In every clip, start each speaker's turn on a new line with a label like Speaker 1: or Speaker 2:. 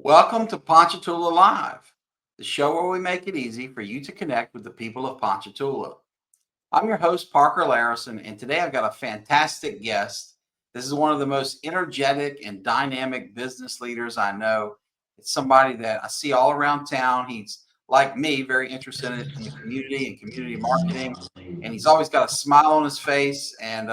Speaker 1: Welcome to Ponchatoula Live, the show where we make it easy for you to connect with the people of Ponchatoula. I'm your host, Parker Layrisson, and today I've got a fantastic guest. This is one of the most energetic and dynamic business leaders I know. It's somebody that I see all around town. He's like me, very interested in the community and community marketing, and he's always got a smile on his face. And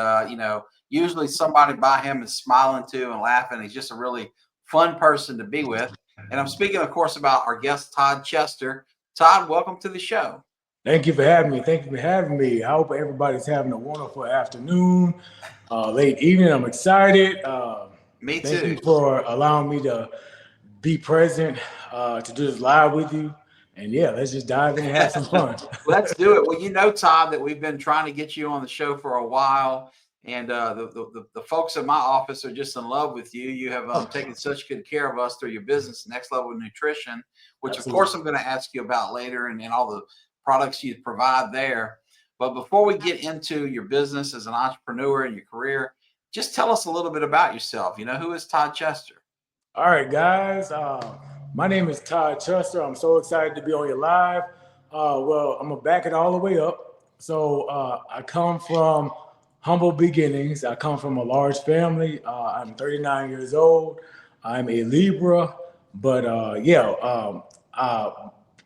Speaker 1: usually somebody by him is smiling too and laughing. He's just a really fun person to be with. And I'm speaking, of course, about our guest, Todd Chester. Todd, welcome to the show.
Speaker 2: Thank you for having me. Thank you for having me. I hope everybody's having a wonderful afternoon, late evening. I'm excited.
Speaker 1: Me
Speaker 2: Thank
Speaker 1: too.
Speaker 2: you for allowing me to be present to do this live with you. And yeah, let's just dive in and have some fun.
Speaker 1: Let's do it. Well, you know, Todd, that we've been trying to get you on the show for a while, and the folks in my office are just in love with you. You have taken such good care of us through your business, Next Level Nutrition, which of
Speaker 2: Absolutely.
Speaker 1: course I'm going to ask you about later, and all the products you provide there. But before we get into your business as an entrepreneur and your career, just tell us a little bit about yourself. You know, who is Todd Chester?
Speaker 2: All right, guys. My name is Todd Chester. I'm so excited to be on your live. Well, I'm going to back it all the way up. So I come from humble beginnings. I come from a large family. I'm 39 years old. I'm a Libra. But I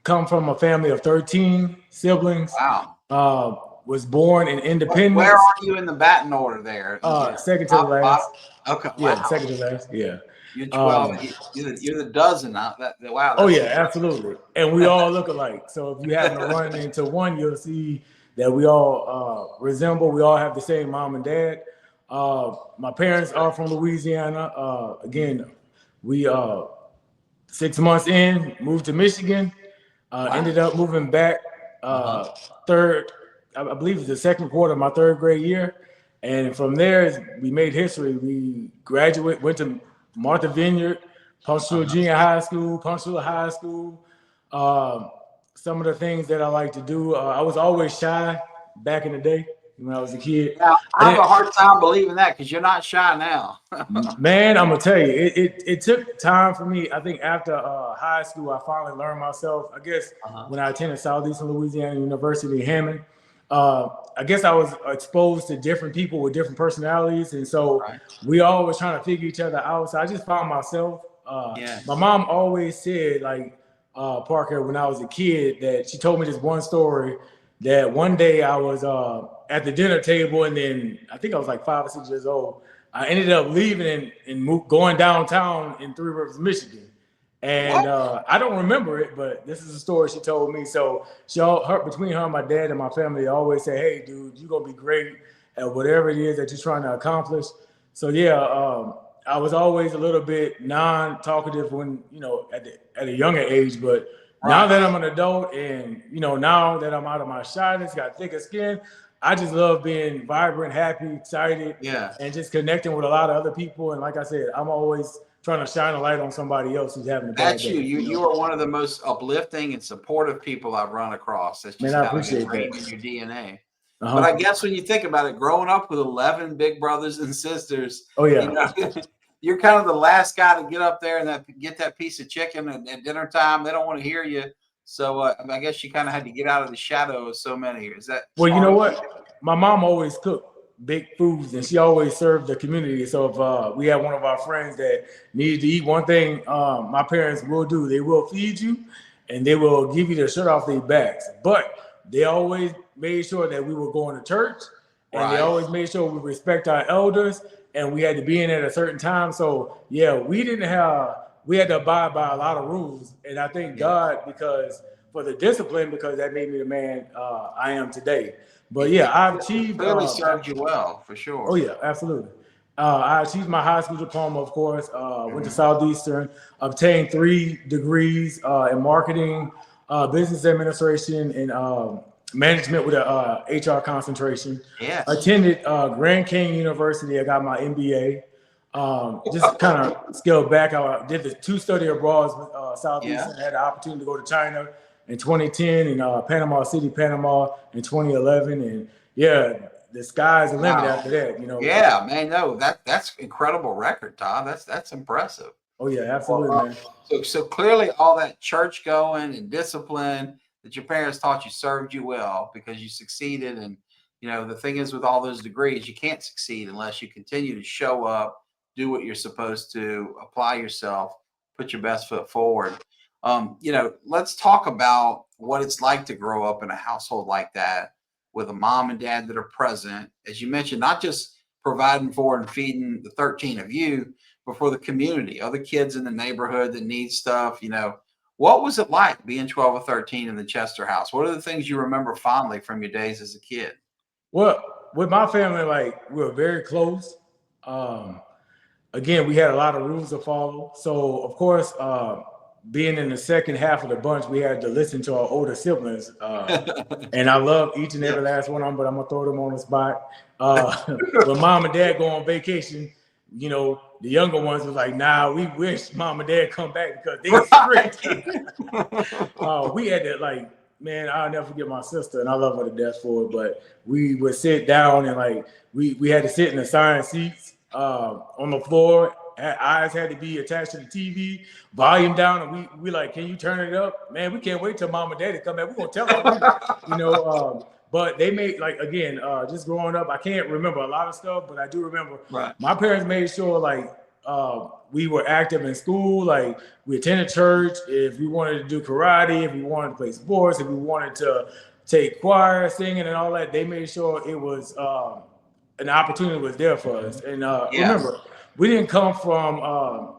Speaker 2: come from a family of 13 siblings.
Speaker 1: Wow.
Speaker 2: Was born in Independence.
Speaker 1: Where are you in the batting order there?
Speaker 2: Second to the last.
Speaker 1: Okay.
Speaker 2: Yeah,
Speaker 1: Wow.
Speaker 2: second to last. Yeah.
Speaker 1: You're 12. You're the dozen. Wow.
Speaker 2: Oh yeah, absolutely. And we all look alike. So if you happen to run into one, you'll see that we all resemble. We all have the same mom and dad. My parents are from Louisiana. Again, we 6 months in, moved to Michigan. Ended up moving back I believe it's the second quarter of my third grade year. And from there, we made history. We went to Martha Vineyard, Ponchatoula Junior High School, Ponchatoula High School. Some of the things that I like to do, I was always shy back in the day when I was a kid.
Speaker 1: Now, I have a hard time believing that because you're not shy now.
Speaker 2: Man, I'm gonna tell you, it took time for me. I think after high school, I finally learned myself. I guess when I attended Southeastern Louisiana University, Hammond, I guess I was exposed to different people with different personalities, and so we all was trying to figure each other out. So I just found myself. My mom always said, like Parker, when I was a kid, that she told me this one story that one day I was at the dinner table, and then I think I was like 5 or 6 years old. I ended up leaving and going downtown in Three Rivers, Michigan. And I don't remember it, but this is a story she told me. So between her and my dad and my family, they always say, "Hey, dude, you're gonna be great at whatever it is that you're trying to accomplish." So I was always a little bit non-talkative when at a younger age, but now that I'm an adult and now that I'm out of my shyness, got thicker skin, I just love being vibrant, happy, excited, and just connecting with a lot of other people. And like I said, I'm always trying to shine a light on somebody else who's having a bad
Speaker 1: That's
Speaker 2: day.
Speaker 1: You are one of the most uplifting and supportive people I've run across. That's just
Speaker 2: Man, I
Speaker 1: kind of
Speaker 2: appreciate
Speaker 1: ingrained
Speaker 2: that.
Speaker 1: in your DNA. But I guess when you think about it, growing up with 11 big brothers and sisters, you're kind of the last guy to get up there and get that piece of chicken at dinner time. They don't want to hear you. So I guess you kind of had to get out of the shadow of so many. Is that?
Speaker 2: Well, you know what? My mom always cooked big foods, and she always served the community. So if we had one of our friends that needed to eat one thing, my parents will do. They will feed you, and they will give you the shirt off their backs. But they always made sure that we were going to church, and they always made sure we respect our elders, and we had to be in at a certain time. So we had to abide by a lot of rules, and I thank God for the discipline, because that made me the man I am today. But I've achieved.
Speaker 1: Clearly served you well, for sure.
Speaker 2: Oh yeah, absolutely. I achieved my high school diploma, of course. Went to Southeastern, obtained 3 degrees in marketing, business administration, and management with a HR concentration.
Speaker 1: Yes.
Speaker 2: Attended Grand Canyon University. I got my MBA. Just kind of scaled back. I did the 2 study abroads with Southeastern. I had the opportunity to go to China in 2010 and Panama City, Panama in 2011. And the sky's the limit after that,
Speaker 1: Yeah, man, no, that's incredible record, Todd. That's impressive.
Speaker 2: Oh yeah, absolutely, man.
Speaker 1: So clearly all that church going and discipline that your parents taught you served you well because you succeeded. And, the thing is with all those degrees, you can't succeed unless you continue to show up, do what you're supposed to, apply yourself, put your best foot forward. Let's talk about what it's like to grow up in a household like that with a mom and dad that are present, as you mentioned, not just providing for and feeding the 13 of you, but for the community, other kids in the neighborhood that need stuff. What was it like being 12 or 13 in the Chester house? What are the things you remember fondly from your days as a kid?
Speaker 2: Well, with my family, like we were very close. Again, we had a lot of rules to follow. So of course, being in the second half of the bunch, we had to listen to our older siblings. And I love each and every last one of them, but I'm gonna throw them on the spot. When mom and dad go on vacation, the younger ones was like, nah, we wish mom and dad come back because they strict. We had to man, I'll never forget my sister, and I love her to death for it, but we would sit down and we had to sit in assigned seats on the floor. Eyes had to be attached to the TV, volume down, and we like, can you turn it up? Man, we can't wait till mom and daddy come back. We're gonna tell them, but they made just growing up, I can't remember a lot of stuff, but I do remember my parents made sure we were active in school. Like we attended church. If we wanted to do karate, if we wanted to play sports, if we wanted to take choir, singing, and all that, they made sure it was an opportunity was there for us. And remember, we didn't come from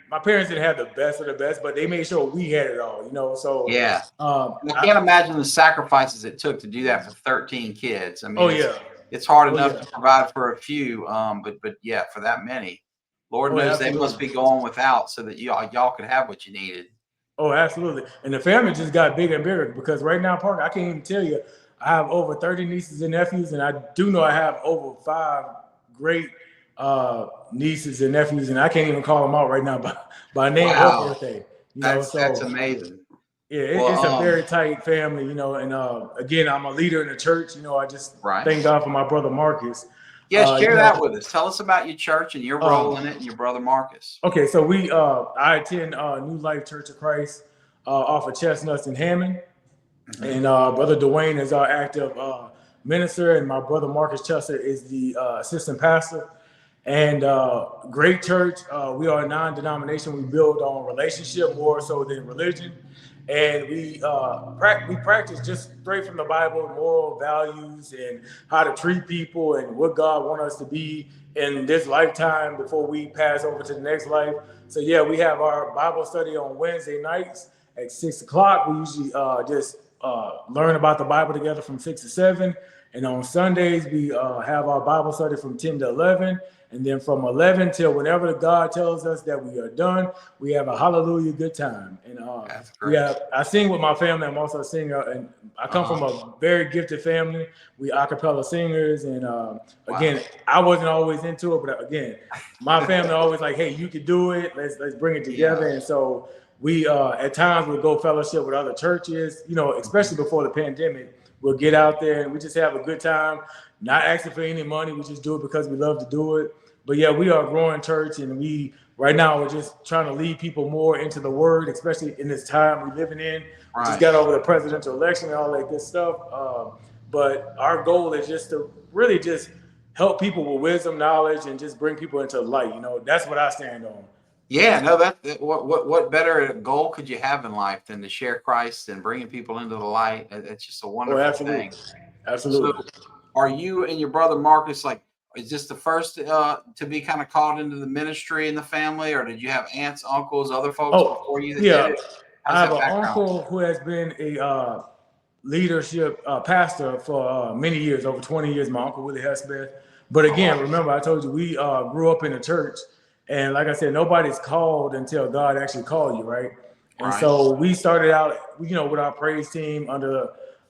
Speaker 2: my parents didn't have the best of the best, but they made sure we had it all. So
Speaker 1: I can't imagine the sacrifices it took to do that for 13 kids. I mean, it's hard enough to provide for a few, but yeah, for that many, Lord knows they must be going without so that y'all could have what you needed.
Speaker 2: Oh, absolutely. And the family just got bigger and bigger because right now, Parker, I can't even tell you, I have over 30 nieces and nephews, and I do know I have over 5 great nieces and nephews, and I can't even call them out right now by name or birthday.
Speaker 1: That's amazing.
Speaker 2: Yeah, it's a very tight family, and again, I'm a leader in the church. I just thank God for my brother Marcus.
Speaker 1: Yes, share that with us. Tell us about your church and your role in it, and your brother Marcus.
Speaker 2: Okay, so I attend New Life Church of Christ off of Chestnuts in Hammond, and brother Dwayne is our active minister, and my brother Marcus Chester is the assistant pastor. And great church. We are a non-denomination. We build on relationship more so than religion. And we practice just straight from the Bible, moral values and how to treat people and what God wants us to be in this lifetime before we pass over to the next life. So yeah, we have our Bible study on Wednesday nights at 6 o'clock. We usually just learn about the Bible together from 6 to 7. And on Sundays, we have our Bible study from 10 to 11. And then from 11 till whenever God tells us that we are done, we have a hallelujah good time. And I sing with my family. I'm also a singer, and I come from a very gifted family. We a cappella singers, and again, I wasn't always into it, but again, my family always like, hey, you can do it. Let's bring it together. And so we at times would go fellowship with other churches, especially before the pandemic. We'll get out there and we just have a good time, not asking for any money. We just do it because we love to do it. But yeah, we are a growing church, and right now we're just trying to lead people more into the word, especially in this time we're living in. We just got over the presidential election and all that good stuff. But our goal is just to really just help people with wisdom, knowledge, and just bring people into light. That's what I stand on.
Speaker 1: Yeah, no, what better goal could you have in life than to share Christ and bringing people into the light? It's just a wonderful thing.
Speaker 2: Absolutely.
Speaker 1: So are you and your brother Marcus, is this the first to be kind of called into the ministry in the family, or did you have aunts, uncles, other folks before you that did it?
Speaker 2: I have an uncle who has been a leadership pastor for many years, over 20 years, my Uncle Willie Hespeth. But again, remember, I told you we grew up in the church. And like I said, nobody's called until God actually called you, right? And so we started out, with our praise team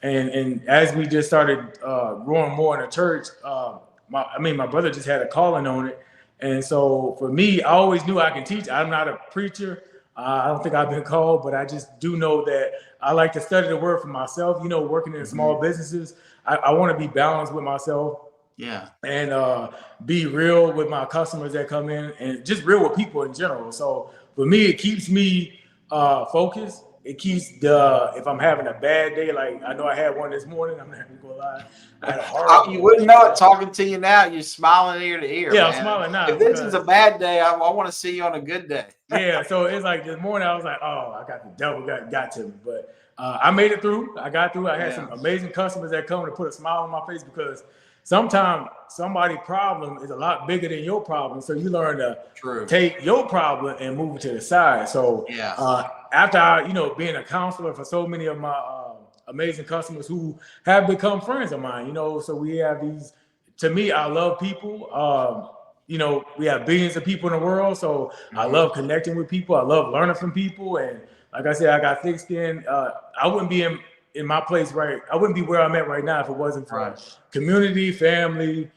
Speaker 2: and as we just started growing more in the church, my brother just had a calling on it. And so for me, I always knew I can teach. I'm not a preacher. I don't think I've been called, but I just do know that I like to study the word for myself, working in small businesses. I want to be balanced with myself.
Speaker 1: Yeah.
Speaker 2: And be real with my customers that come in and just real with people in general. So for me, it keeps me focused. It keeps if I'm having a bad day, like I know I had one this morning, I'm not even gonna lie. I had a horrible
Speaker 1: You wouldn't know it talking to you now. You're smiling ear to ear,
Speaker 2: yeah,
Speaker 1: man.
Speaker 2: I'm smiling now.
Speaker 1: If this is a bad day, I want to see you on a good day.
Speaker 2: Yeah, so it's like this morning I was like, oh, I got the devil got to me. But I made it through. I got through. I had some amazing customers that come to put a smile on my face because sometimes somebody's problem is a lot bigger than your problem. So you learn to take your problem and move it to the side. So after I, being a counselor for so many of my amazing customers who have become friends of mine, so we have these, to me, I love people. We have billions of people in the world. So I love connecting with people. I love learning from people. And like I said, I got thick skin. I wouldn't be in my place, right? I wouldn't be where I'm at right now if it wasn't for community, family,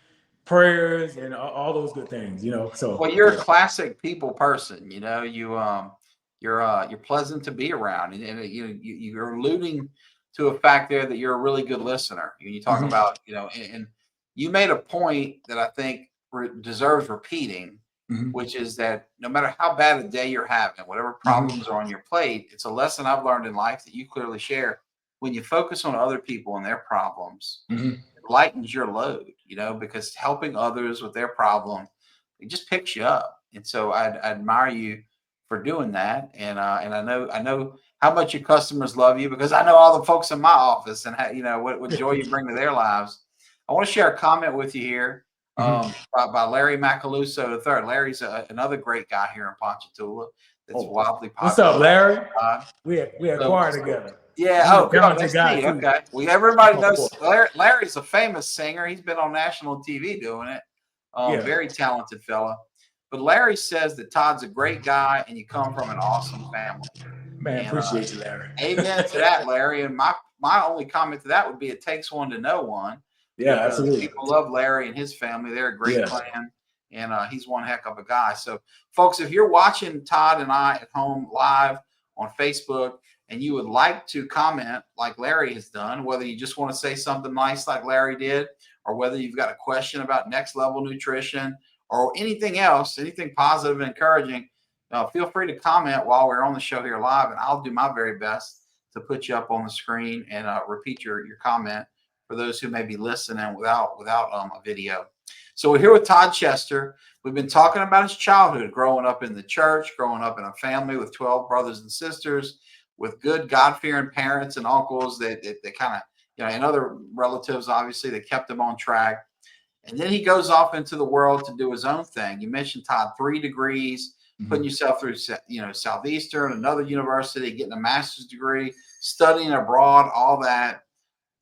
Speaker 2: prayers, and all those good things, So
Speaker 1: well, you're a classic people person, you're pleasant to be around, and you're alluding to a fact there that you're a really good listener. You talk about, and you made a point that I think deserves repeating, which is that no matter how bad a day you're having, whatever problems are on your plate, it's a lesson I've learned in life that you clearly share. When you focus on other people and their problems, it lightens your load, because helping others with their problem, it just picks you up. And so I admire you for doing that. And I know how much your customers love you, because I know all the folks in my office and what joy you bring to their lives. I want to share a comment with you here by Larry Macaluso III. Larry's another great guy here in Ponchatoula that's wildly popular.
Speaker 2: What's up, Larry? We had choir together.
Speaker 1: Yeah. That's neat. Okay. Well, everybody knows Larry's a famous singer. He's been on national TV doing it. Very talented fella. But Larry says that Todd's a great guy and you come from an awesome family.
Speaker 2: Man, appreciate you, Larry.
Speaker 1: Amen to that, Larry. And my only comment to that would be it takes one to know one.
Speaker 2: Yeah, absolutely.
Speaker 1: People love Larry and his family. They're a great clan, and he's one heck of a guy. So, folks, if you're watching Todd and I at home live on Facebook and you would like to comment like Larry has done, whether you just want to say something nice like Larry did, or whether you've got a question about next level nutrition or anything else, anything positive and encouraging, feel free to comment while we're on the show here live, and I'll do my very best to put you up on the screen and repeat your comment for those who may be listening without a video. So we're here with Todd Chester. We've been talking about his childhood, growing up in the church, growing up in a family with 12 brothers and sisters, with good God-fearing parents and uncles that kind of, and other relatives, obviously, that kept him on track. And then he goes off into the world to do his own thing. You mentioned, Todd, 3 degrees, putting yourself through, Southeastern, another university, getting a master's degree, studying abroad, all that.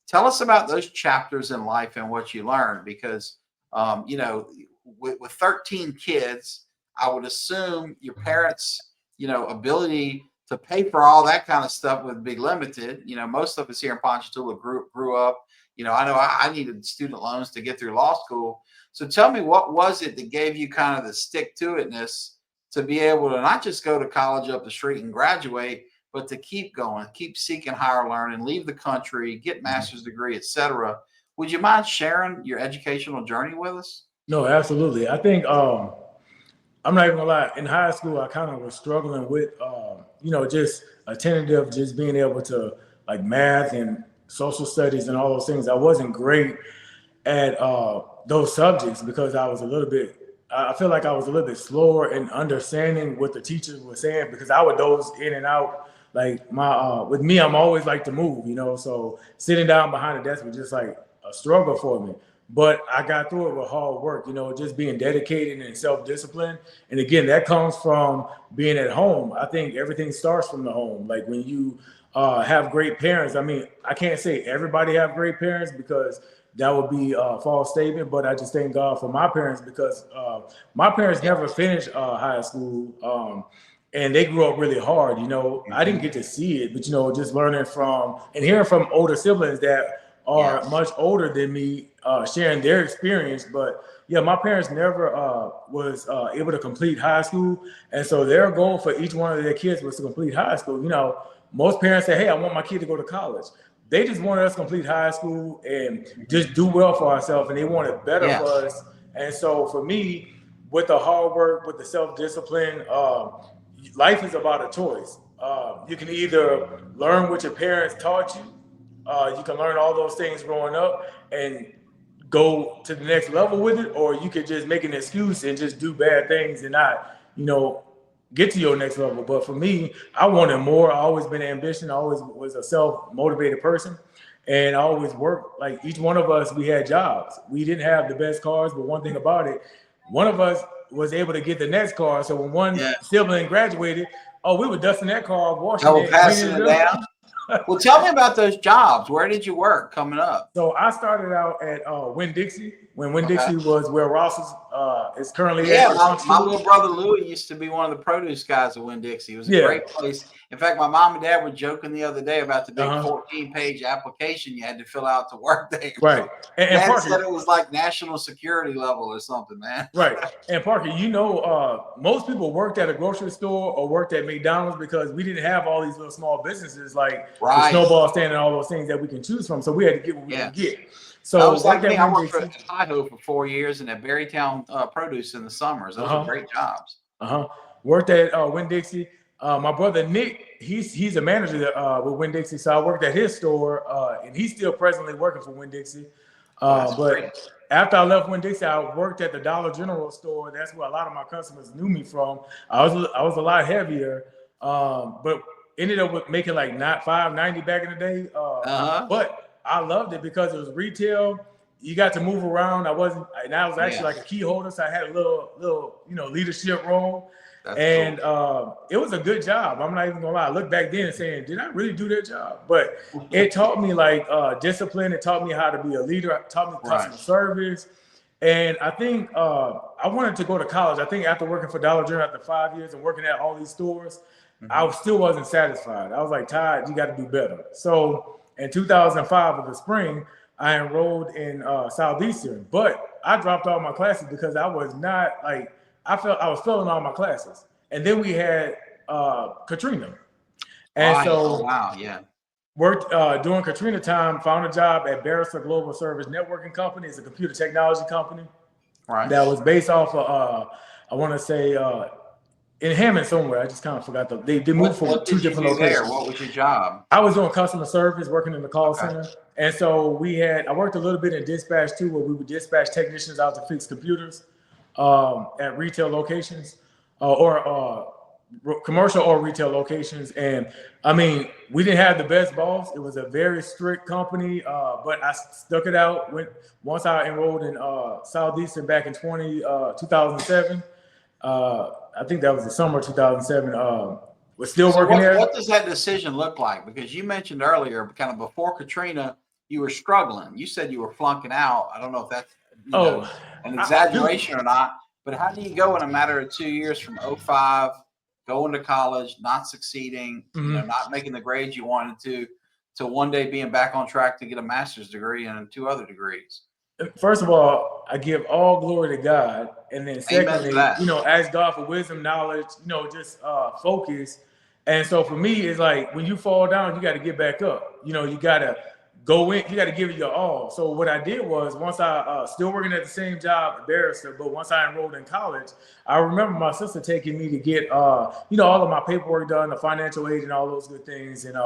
Speaker 1: Tell us about those chapters in life and what you learned, because, with 13 kids, I would assume your parents, ability to pay for all that kind of stuff would be limited. Most of us here in Ponchatoula grew up. I know I needed student loans to get through law school. So tell me, what was it that gave you kind of the stick-to-itness to be able to not just go to college up the street and graduate, but to keep going, keep seeking higher learning, leave the country, get master's degree, etc. Would you mind sharing your educational journey with us?
Speaker 2: No, absolutely. I think I'm not even gonna lie. In high school, I kind of was struggling with, just attentive, just being able to like math and social studies and all those things. I wasn't great at those subjects because I feel like I was a little bit slower in understanding what the teachers were saying, because I would doze in and out. Like with me, I'm always like to move, so sitting down behind the desk was just like a struggle for me. But I got through it with hard work, just being dedicated and self-discipline. And again, that comes from being at home. I think everything starts from the home. Like when you have great parents, I mean, I can't say everybody have great parents because that would be a false statement, but I just thank God for my parents, because my parents never finished high school. And they grew up really hard, I didn't get to see it, but, just learning from and hearing from older siblings that are much older than me, sharing their experience. But yeah, my parents never was able to complete high school. And so their goal for each one of their kids was to complete high school. Most parents say, hey, I want my kid to go to college. They just wanted us to complete high school and just do well for ourselves. And they wanted better for us. And so for me, with the hard work, with the self-discipline, life is about a choice. You can either learn what your parents taught you. You can learn all those things growing up and go to the next level with it, or you could just make an excuse and just do bad things and not, get to your next level. But for me, I wanted more. I always been ambition. I always was a self-motivated person. And I always worked. Like each one of us, we had jobs. We didn't have the best cars, but one thing about it, one of us was able to get the next car. So when one sibling graduated, we were dusting that car, washing it,
Speaker 1: passing it down. Well, tell me about those jobs. Where did you work coming up?
Speaker 2: So I started out at Winn-Dixie, when Winn-Dixie was where Ross is currently
Speaker 1: at. Yeah, my little brother Louis used to be one of the produce guys at Winn-Dixie. It was a great place. In fact, my mom and dad were joking the other day about the big 14-page application you had to fill out to work there.
Speaker 2: Right. And
Speaker 1: Parker said it was like national security level or something, man.
Speaker 2: Right. And Parker, most people worked at a grocery store or worked at McDonald's because we didn't have all these little small businesses like the snowball stand and all those things that we can choose from. So we had to get what we could get. So
Speaker 1: I was like me. I worked at Hi-Ho for 4 years and at Berrytown Produce in the summers. Those were great jobs.
Speaker 2: Worked at Winn-Dixie. My brother Nick, he's a manager with Winn-Dixie, so I worked at his store, and he's still presently working for Winn-Dixie. But after I left Winn-Dixie, I worked at the Dollar General store. That's where a lot of my customers knew me from. I was a lot heavier, but ended up with making like $5.90 back in the day. But I loved it because it was retail. You got to move around. I was actually like a key holder, so I had a little leadership role. That's cool. It was a good job. I'm not even gonna lie. I look back then and saying, did I really do that job? But it taught me like discipline. It taught me how to be a leader. It taught me customer service. And I think I wanted to go to college. I think after working for Dollar General after 5 years and working at all these stores, I still wasn't satisfied. I was like, Todd, you got to do better. So in 2005 of the spring, I enrolled in Southeastern, but I dropped all my classes because I was not like, I was failing all my classes. And then we had Katrina. And worked during Katrina time, found a job at Barrister Global Service Networking Company. It's a computer technology company that was based off of, I want to say, in Hammond somewhere. I just kind of forgot. They moved from two different locations.
Speaker 1: What was your job?
Speaker 2: I was doing customer service, working in the call center. And so I worked a little bit in dispatch too, where we would dispatch technicians out to fix computers at retail locations or commercial or retail locations. And I mean, we didn't have the best boss. It was a very strict company, but I stuck it out. Once I enrolled in Southeastern back in 2007, I think that was the summer of 2007. Was still working there.
Speaker 1: What does that decision look like? Because you mentioned earlier, kind of before Katrina, you were struggling. You said you were flunking out. I don't know if that's an exaggeration or not, but how do you go in a matter of 2 years from 05, going to college, not succeeding, not making the grades you wanted to one day being back on track to get a master's degree and 2 other degrees?
Speaker 2: First of all, I give all glory to God. And then secondly, ask God for wisdom, knowledge, just focus. And so for me, it's like when you fall down, you got to get back up. You got to go in, you got to give it your all. So what I did was once I still working at the same job at Barrister, but once I enrolled in college, I remember my sister taking me to get, all of my paperwork done, the financial aid and all those good things. And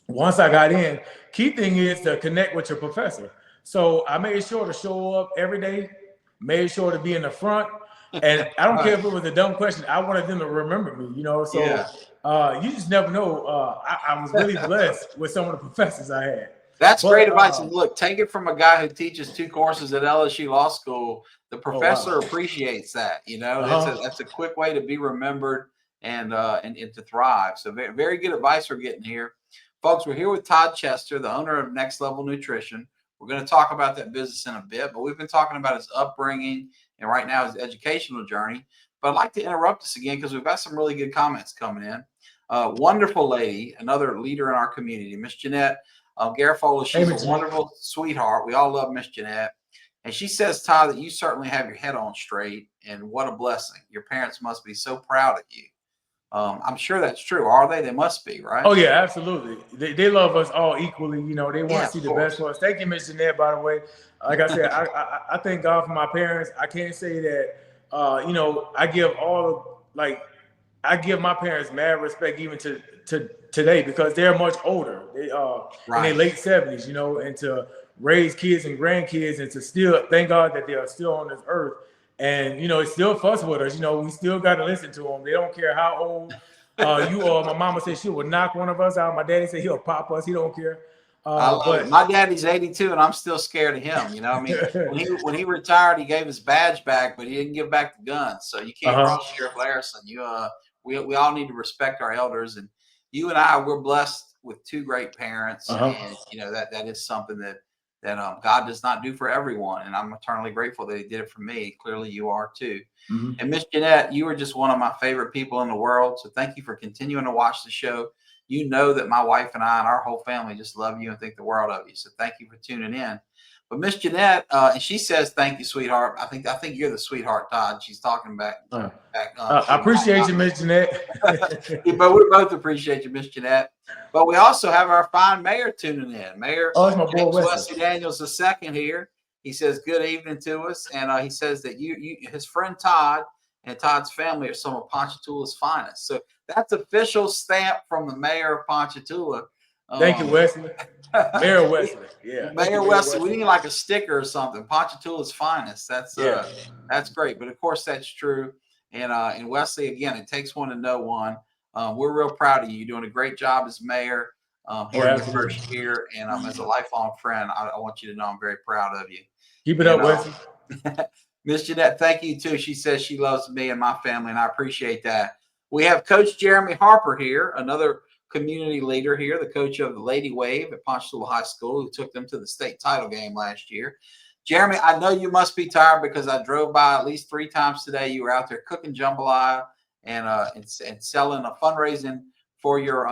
Speaker 2: once I got in, key thing is to connect with your professor. So I made sure to show up every day, made sure to be in the front. And I don't care if it was a dumb question. I wanted them to remember me, So you just never know. I was really blessed with some of the professors I had.
Speaker 1: That's great advice. And look, take it from a guy who teaches 2 courses at LSU Law School. The professor appreciates that. That's a quick way to be remembered and to thrive. So very, very good advice we're getting here. Folks, we're here with Todd Chester, the owner of Next Level Nutrition. We're going to talk about that business in a bit, but we've been talking about his upbringing and right now his educational journey. But I'd like to interrupt us again because we've got some really good comments coming in. Wonderful lady, another leader in our community, Miss Jeanette Garofola. She's a wonderful sweetheart. We all love Miss Jeanette. And she says, Todd, that you certainly have your head on straight, and what a blessing. Your parents must be so proud of you. I'm sure that's true. Are they? They must be, right?
Speaker 2: Oh, yeah, absolutely. They love us all equally. They want to see the best for us. Thank you, Miss Jeanette, by the way. Like I said, I thank God for my parents. I can't say that, I give all of, I give my parents mad respect even to today because they're much older. They in their late 70s, you know, and to raise kids and grandkids and to still thank God that they are still on this earth. And you know, it's still fuss with us. You know, we still got to listen to them. They don't care how old you are. My mama said she would knock one of us out. My daddy said he'll pop us. He don't care.
Speaker 1: But my daddy's 82 and I'm still scared of him. You know, I mean, when he retired, he gave his badge back, but he didn't give back the gun. So you can't cross Sheriff Layrisson. We all need to respect our elders, and you and I, we're blessed with two great parents, and you know that is something that God does not do for everyone, and I'm eternally grateful that He did it for me. Clearly, you are too. And Miss Jeanette, you are just one of my favorite people in the world. So thank you for continuing to watch the show. You know that my wife and I and our whole family just love you and think the world of you. So thank you for tuning in. But Miss Jeanette, and she says, "Thank you, sweetheart." I think you're the sweetheart, Todd. She's talking back.
Speaker 2: I appreciate you, Miss Jeanette.
Speaker 1: But we both appreciate you, Miss Jeanette. But we also have our fine mayor tuning in. Mayor James Wesley Daniels II here. He says good evening to us, and he says that his friend Todd and Todd's family are some of Ponchatoula's finest. So that's official stamp from the mayor of Ponchatoula.
Speaker 2: Thank you, Wesley. Mayor Wesley. Yeah.
Speaker 1: Mayor Wesley. We need like a sticker or something. Ponchatoula's finest. That's great. But of course, that's true. And Wesley, again, it takes one to know one. We're real proud of you. You're doing a great job as mayor here in your first year. And as a lifelong friend, I want you to know I'm very proud of you.
Speaker 2: Keep it up, Wesley.
Speaker 1: Miss Jeanette, thank you too. She says she loves me and my family, and I appreciate that. We have Coach Jeremy Harper here, another community leader here, the coach of the Lady Wave at Ponchatoula High School, who took them to the state title game last year. Jeremy, I know you must be tired because I drove by at least 3 times today. You were out there cooking jambalaya and selling a fundraising for your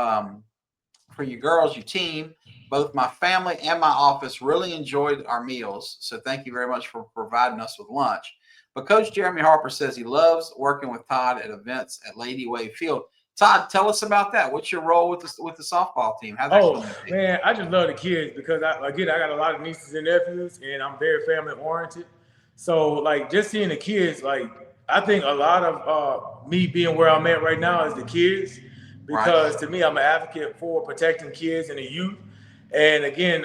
Speaker 1: girls, your team. Both my family and my office really enjoyed our meals. So thank you very much for providing us with lunch. But Coach Jeremy Harper says he loves working with Todd at events at Lady Wave Field. Todd, tell us about that. What's your role with the softball team?
Speaker 2: Man, I just love the kids because I got a lot of nieces and nephews, and I'm very family oriented. So like just seeing the kids, like I think a lot of me being where I'm at right now is the kids, because to me I'm an advocate for protecting kids and the youth. And again,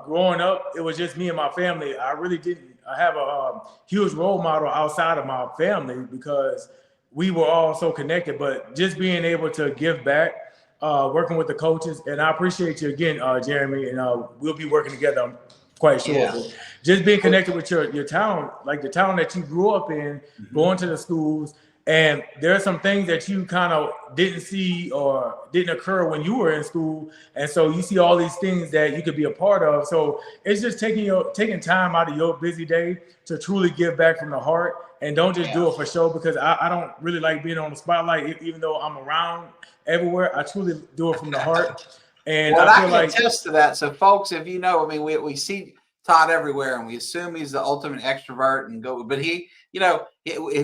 Speaker 2: growing up, it was just me and my family. I really didn't have a huge role model outside of my family because we were all so connected. But just being able to give back, working with the coaches, and I appreciate you again, Jeremy, and we'll be working together, I'm quite sure. Yeah. Just being connected with your town, like the town that you grew up in, going to the schools. And there are some things that you kind of didn't see or didn't occur when you were in school. And so you see all these things that you could be a part of. So it's just taking time out of your busy day to truly give back from the heart, and don't just do it for show, because I don't really like being on the spotlight, even though I'm around everywhere. I truly do it from the heart. And
Speaker 1: well, I can attest to that. So folks, if you know, I mean, we see Todd everywhere and we assume he's the ultimate extrovert and but he, you know,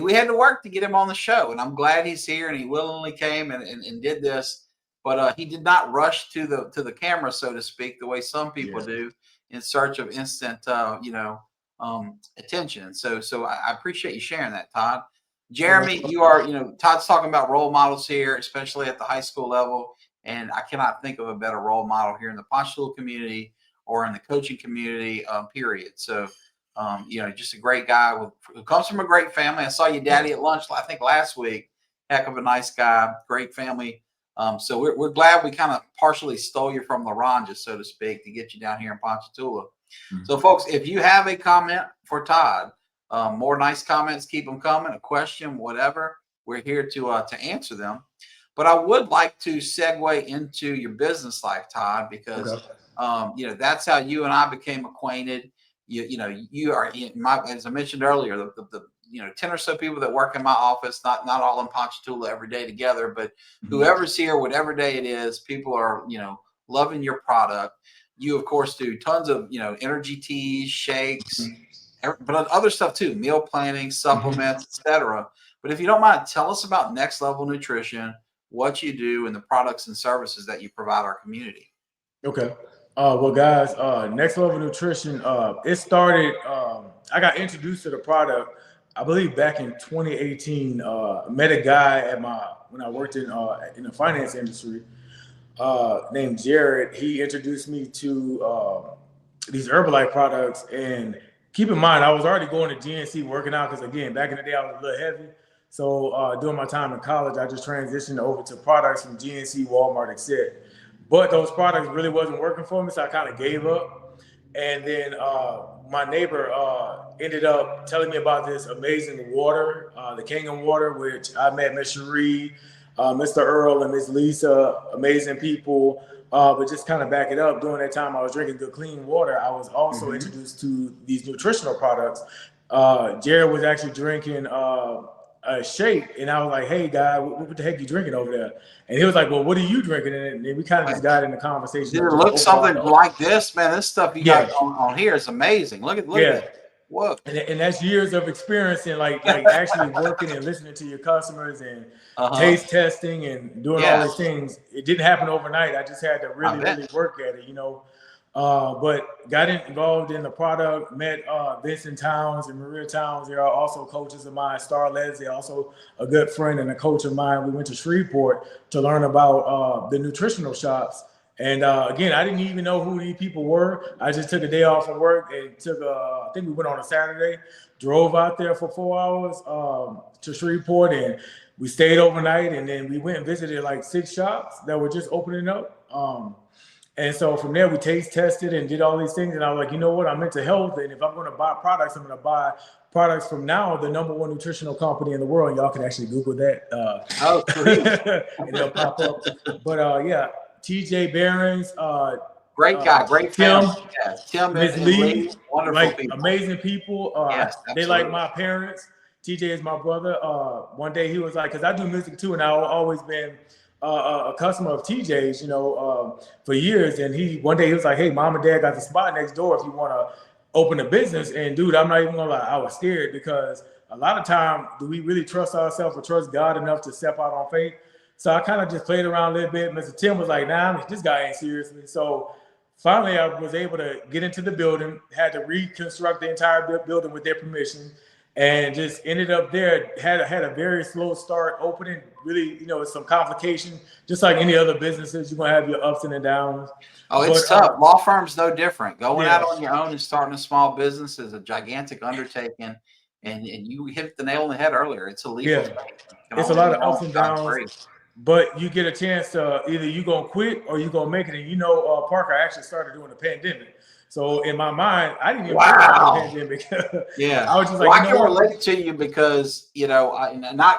Speaker 1: we had to work to get him on the show, and I'm glad he's here and he willingly came and did this. But he did not rush to the camera, so to speak, the way some people do in search of instant, attention. So I appreciate you sharing that, Todd. Jeremy, you are, Todd's talking about role models here, especially at the high school level, and I cannot think of a better role model here in the Ponchatoula community or in the coaching community, period. So. Just a great guy who comes from a great family. I saw your daddy at lunch, I think last week. Heck of a nice guy, great family. So we're glad we kind of partially stole you from LaRonja, so to speak, to get you down here in Ponchatoula. So folks, if you have a comment for Todd, more nice comments, keep them coming, a question, whatever, we're here to answer them. But I would like to segue into your business life, Todd, because that's how you and I became acquainted. You are as I mentioned earlier, the 10 or so people that work in my office, not all in Ponchatoula every day together, but whoever's here, whatever day it is, people are, loving your product. You of course do tons of, energy teas, shakes, but other stuff too, meal planning, supplements, etc. But if you don't mind, tell us about Next Level Nutrition, what you do, and the products and services that you provide our community.
Speaker 2: Okay. Well, guys, Next Level Nutrition, it started, I got introduced to the product, I believe back in 2018, met a guy at my when I worked in the finance industry, named Jared. He introduced me to these Herbalife products. And keep in mind, I was already going to GNC working out because, again, back in the day, I was a little heavy. So during my time in college, I just transitioned over to products from GNC, Walmart, etc. But those products really wasn't working for me, so I kind of gave up. And then my neighbor ended up telling me about this amazing water, the Kangen water, which I met Miss Cherie, Mr. Earl, and Miss Lisa, amazing people. But just kind of back it up, during that time I was drinking good, clean water, I was also introduced to these nutritional products. Jared was actually drinking a shake, and I was like, "Hey, guy, what the heck you drinking over there?" And he was like, "Well, what are you drinking?" And then we kind of just got in the conversation.
Speaker 1: Did it look something like this, man? This stuff you got on here is amazing. Look at that. Whoa.
Speaker 2: And that's years of experience in like actually working and listening to your customers and taste testing and doing all these things. It didn't happen overnight. I just had to really work at it, you know. But got involved in the product, met Vincent Towns and Maria Towns. They are also coaches of mine. Star Leslie, also a good friend and a coach of mine. We went to Shreveport to learn about the nutritional shops. And again, I didn't even know who these people were. I just took a day off from work and took I think we went on a Saturday, drove out there for 4 hours to Shreveport, and we stayed overnight. And then we went and visited like 6 shops that were just opening up. And so from there, we taste tested and did all these things. And I was like, you know what? I'm into health. And if I'm going to buy products, I'm going to buy products from now the #1 nutritional company in the world. Y'all can actually Google that. And it'll pop up. But yeah, TJ Barron's.
Speaker 1: Great guy, great
Speaker 2: Tim,
Speaker 1: Tim
Speaker 2: Miss Lee,
Speaker 1: wonderful
Speaker 2: like
Speaker 1: people.
Speaker 2: amazing people.
Speaker 1: Yes,
Speaker 2: they like my parents. TJ is my brother. One day he was like, because I do music too, and I've always been a customer of TJ's, you know, for years. And one day he was like, "Hey, mom and dad got the spot next door if you want to open a business." And dude, I'm not even gonna lie, I was scared because a lot of time, do we really trust ourselves or trust God enough to step out on faith? So I kind of just played around a little bit. Mr. Tim was like, "Nah, this guy ain't serious." So finally, I was able to get into the building, had to reconstruct the entire building with their permission, and just ended up there. Had a very slow start opening. Really, you know, some complication. Just like any other businesses, you're gonna have your ups and downs.
Speaker 1: Oh, it's tough. Law firms no different. Going out on your own and starting a small business is a gigantic undertaking. And you hit the nail on the head earlier. It's a legal thing.
Speaker 2: It's a lot of ups and downs. But you get a chance to either you gonna quit or you gonna make it. And you know, Parker actually started during the pandemic. So in my mind, I didn't even think about the pandemic.
Speaker 1: Yeah,
Speaker 2: I was just like,
Speaker 1: I can relate to you because you know,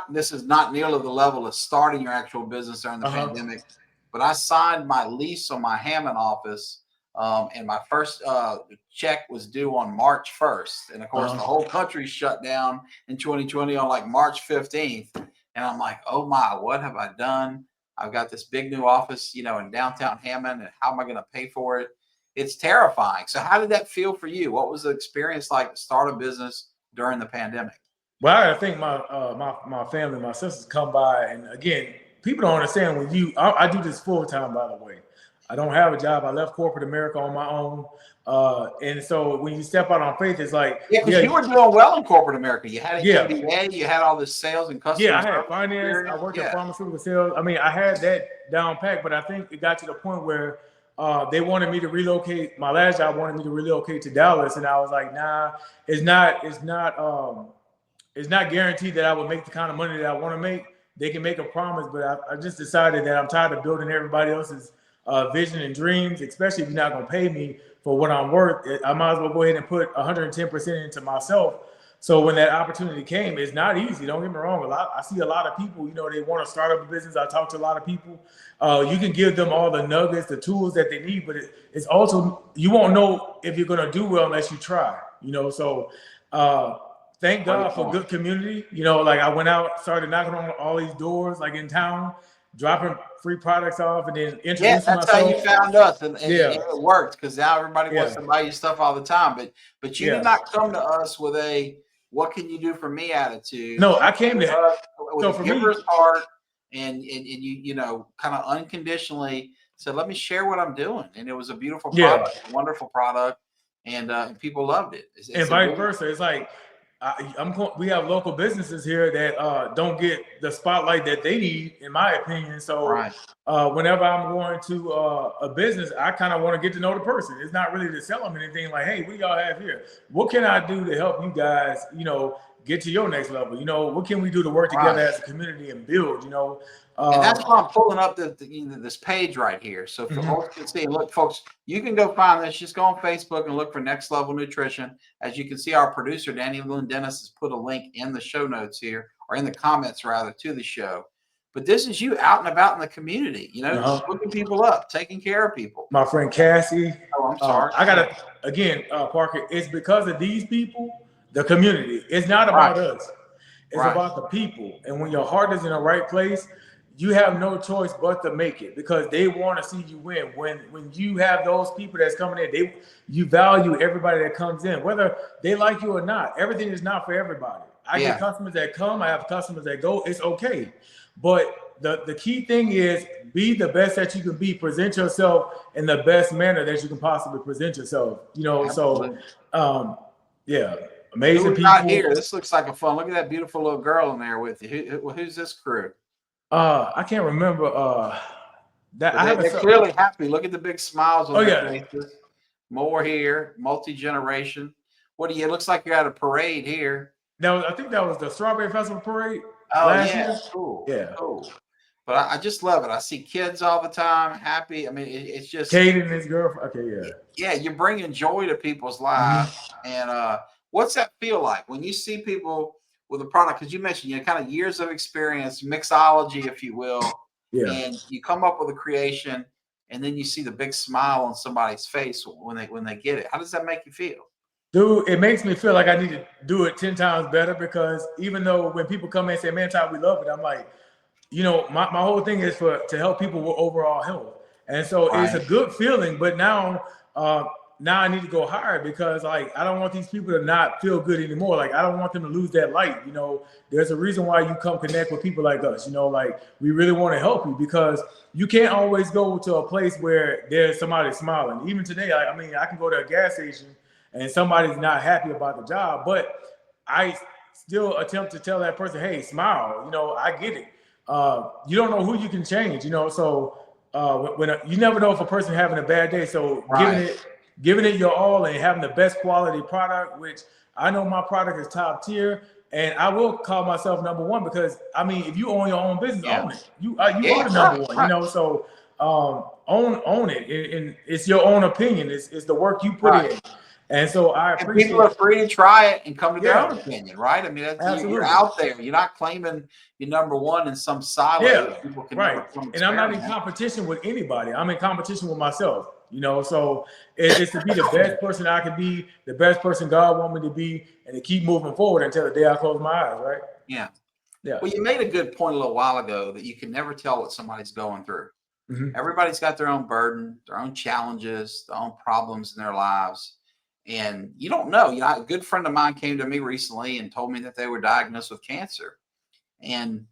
Speaker 1: this is not nearly the level of starting your actual business during the pandemic, but I signed my lease on my Hammond office, and my first check was due on March 1st, and of course the whole country shut down in 2020 on like March 15th, and I'm like, oh my, what have I done? I've got this big new office, you know, in downtown Hammond, and how am I going to pay for it? It's terrifying. So how did that feel for you? What was the experience like to start a business during the pandemic?
Speaker 2: Well, I think my family, my sisters come by, and again, people don't understand when I do this full time, by the way. I don't have a job. I left corporate America on my own. And so when you step out on faith, it's like,
Speaker 1: because you were doing well in corporate America. You had an MBA, you had all this sales and customer
Speaker 2: I had finance. Experience. I worked in pharmaceutical sales. I mean, I had that down packed, but I think it got to the point where they wanted me to relocate. My last job wanted me to relocate to Dallas, and I was like, nah, it's not guaranteed that I would make the kind of money that I want to make. They can make a promise, but I just decided that I'm tired of building everybody else's vision and dreams, especially if you're not going to pay me for what I'm worth. I might as well go ahead and put 110% into myself. So when that opportunity came, it's not easy. Don't get me wrong. I see a lot of people, you know, they want to start up a business. I talk to a lot of people. You can give them all the nuggets, the tools that they need, but it's also, you won't know if you're going to do well unless you try, you know. So thank God for good community. You know, like I went out, started knocking on all these doors, like in town, dropping free products off, and then introducing myself.
Speaker 1: That's how you found us, and it worked because now everybody wants to buy you stuff all the time. But you did not come to us with a "what can you do for me" attitude.
Speaker 2: No, I came to
Speaker 1: us with a giver's heart, and you know, kind of unconditionally said, "Let me share what I'm doing," and it was a beautiful product, a wonderful product, and people loved it.
Speaker 2: And vice versa, it's like we have local businesses here that don't get the spotlight that they need, in my opinion. So whenever I'm going to a business, I kind of want to get to know the person. It's not really to sell them anything. Like, hey, what do y'all have here? What can I do to help you guys, get to your next level? What can we do to work together as a community and build?
Speaker 1: And that's why I'm pulling up this page right here. So for folks can see, and look, folks, you can go find this. Just go on Facebook and look for Next Level Nutrition. As you can see, our producer, Danny Lynn Dennis, has put a link in the show notes here, or in the comments rather, to the show. But this is you out and about in the community, just looking people up, taking care of people.
Speaker 2: My friend Cassie.
Speaker 1: Oh, I'm sorry.
Speaker 2: I gotta again, Parker. It's because of these people, the community. It's not about us. It's about the people. And when your heart is in the right place, you have no choice but to make it, because they want to see you win. When you have those people that's coming in, you value everybody that comes in, whether they like you or not. Everything is not for everybody. I get customers that come, I have customers that go. It's okay. But the key thing is be the best that you can be. Present yourself in the best manner that you can possibly present yourself. Absolutely. Amazing people.
Speaker 1: Here, this looks like a fun. Look at that beautiful little girl in there with you. Who's this crew?
Speaker 2: I can't remember.
Speaker 1: They're clearly happy. Look at the big smiles on their faces. More here, multi-generation. It looks like you're at a parade here.
Speaker 2: No, I think that was the Strawberry Festival parade.
Speaker 1: Oh yeah, cool. Yeah, cool. But I just love it. I see kids all the time, happy. I mean, it's just
Speaker 2: Kate and his girlfriend. Okay,
Speaker 1: yeah, you're bringing joy to people's lives. And what's that feel like when you see people with a product? Because you mentioned, kind of years of experience, mixology, if you will. Yeah. And you come up with a creation, and then you see the big smile on somebody's face when they get it. How does that make you feel?
Speaker 2: Dude, it makes me feel like I need to do it 10 times better, because even though when people come in and say, man, Todd, we love it, I'm like, my whole thing is to help people with overall health. And so it's a good feeling, but now I need to go higher, because I don't want these people to not feel good anymore. I don't want them to lose that light. There's a reason why you come connect with people like us. We really want to help you, because you can't always go to a place where there's somebody smiling. Even today, I can go to a gas station and somebody's not happy about the job, but I still attempt to tell that person, hey, smile. I get it. You don't know who you can change. So when you never know if a person having a bad day. So giving it your all and having the best quality product, which I know my product is top tier, and I will call myself number one, because if you own your own business, own it. You are the number one. So own it, and it's your own opinion. It's the work you put in. And so I appreciate
Speaker 1: people are free to try it and come to their own opinion, right? You're out there. You're not claiming you're number one in some silo.
Speaker 2: Yeah, and I'm not in competition with anybody. I'm in competition with myself. So it's to be the best person I can be, the best person God wants me to be, and to keep moving forward until the day I close my eyes, right?
Speaker 1: Yeah. Well, you made a good point a little while ago that you can never tell what somebody's going through. Everybody's got their own burden, their own challenges, their own problems in their lives. And you don't know. A good friend of mine came to me recently and told me that they were diagnosed with cancer. And,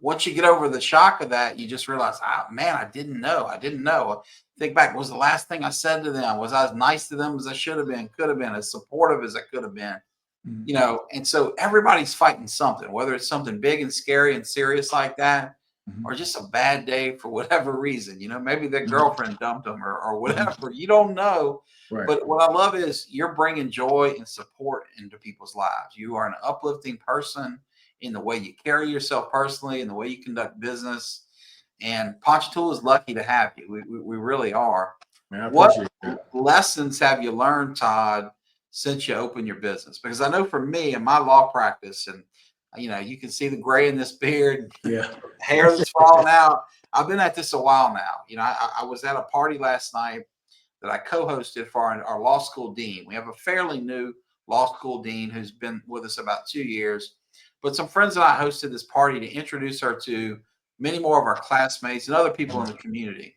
Speaker 1: once you get over the shock of that, you just realize, man, I didn't know. Think back, was the last thing I said to them? Was I as nice to them as I should have been, could have been, as supportive as I could have been? And so everybody's fighting something, whether it's something big and scary and serious like that, or just a bad day for whatever reason. Maybe their girlfriend dumped them or whatever. You don't know. Right. But what I love is you're bringing joy and support into people's lives. You are an uplifting person in the way you carry yourself personally, in the way you conduct business. And Ponchatoula is lucky to have you. We really are. Man, what lessons have you learned, Todd, since you opened your business? Because I know for me in my law practice, and you can see the gray in this beard, hair that's falling out. I've been at this a while now. I was at a party last night that I co-hosted for our law school dean. We have a fairly new law school dean who's been with us about 2 years. But some friends and I hosted this party to introduce her to many more of our classmates and other people in the community.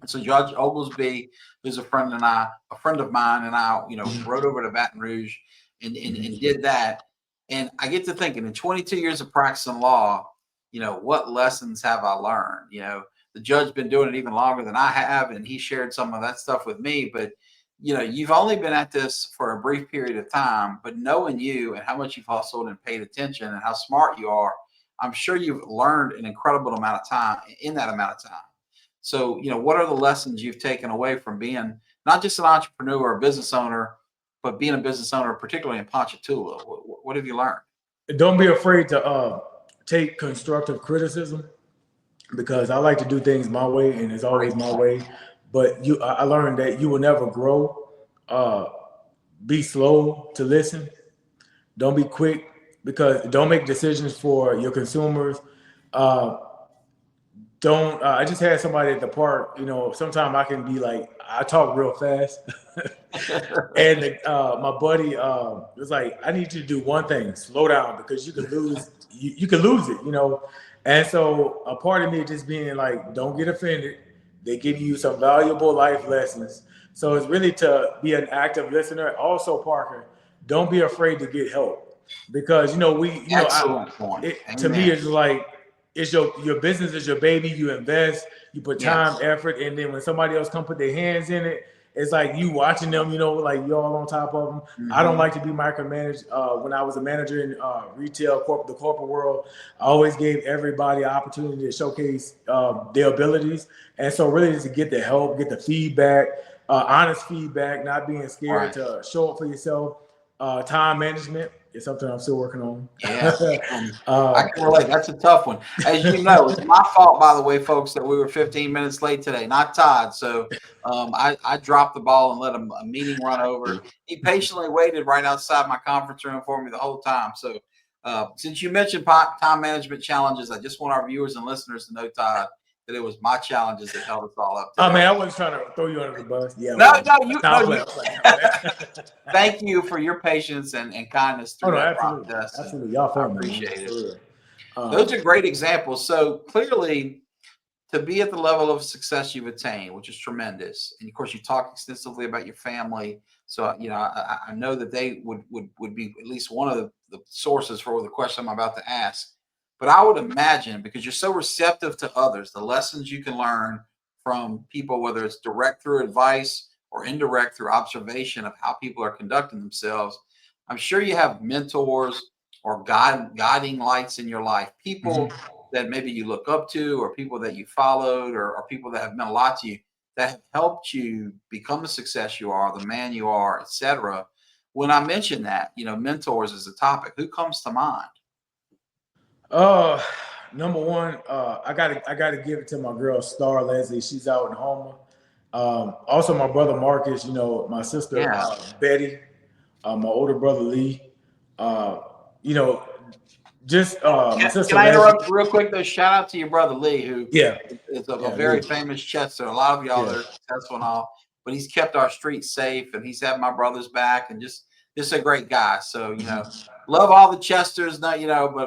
Speaker 1: And so Judge Oglesby, who's a friend of mine, and I, rode over to Baton Rouge and did that. And I get to thinking, in 22 years of practicing law, what lessons have I learned? The judge's been doing it even longer than I have, and he shared some of that stuff with me. But you've only been at this for a brief period of time, but knowing you and how much you've hustled and paid attention and how smart you are, I'm sure you've learned an incredible amount of time in that amount of time. So, what are the lessons you've taken away from being not just an entrepreneur or a business owner, but being a business owner, particularly in Ponchatoula? What have you learned?
Speaker 2: Don't be afraid to take constructive criticism, because I like to do things my way, and it's always my way. But I learned that you will never grow. Be slow to listen. Don't be quick, because don't make decisions for your consumers. Uh, don't. I just had somebody at the park. Sometimes I can be like, I talk real fast, and my buddy was like, I need you to do one thing: slow down, because you can lose. You can lose it. And so a part of me just being like, don't get offended. They give you some valuable life lessons. So it's really to be an active listener. Also, Parker, don't be afraid to get help, because
Speaker 1: Excellent point.
Speaker 2: To me, it's like, it's your business is your baby. You invest, you put time, effort, and then when somebody else come put their hands in it, it's like you watching them, like you're all on top of them. Mm-hmm. I don't like to be micromanaged. When I was a manager in retail, the corporate world, I always gave everybody an opportunity to showcase their abilities. And so really just to get the help, get the feedback, honest feedback, not being scared to show up for yourself. Time management is something I'm still working on.
Speaker 1: Yeah, I can relate. That's a tough one. As you know, it's my fault, by the way, folks, that we were 15 minutes late today, not Todd. So I dropped the ball and let a meeting run over. He patiently waited right outside my conference room for me the whole time. So since you mentioned time management challenges, I just want our viewers and listeners to know, Todd, that it was my challenges that held us all up today.
Speaker 2: Oh man, I wasn't trying to throw you under the bus. Yeah.
Speaker 1: Thank you for your patience and kindness through that process.
Speaker 2: Absolutely. Y'all
Speaker 1: I appreciate it. Those are great examples. So clearly, to be at the level of success you've attained, which is tremendous, and of course you talk extensively about your family. So I know that they would be at least one of the sources for the question I'm about to ask. But I would imagine, because you're so receptive to others, the lessons you can learn from people, whether it's direct through advice or indirect through observation of how people are conducting themselves, I'm sure you have mentors or guiding lights in your life, people that maybe you look up to, or people that you followed, or people that have meant a lot to you, that have helped you become the success you are, the man you are, etc. When I mention that, mentors is a topic, who comes to mind?
Speaker 2: Number one, I gotta give it to my girl Star Leslie. She's out in Houma. Also my brother Marcus, my sister Betty, my older brother Lee. Just my sister.
Speaker 1: Can I interrupt real quick though? Shout out to your brother Lee, who is a very famous chester. A lot of y'all that are successful and all, but he's kept our streets safe, and he's had my brother's back, and just a great guy. So love all the Chesters, not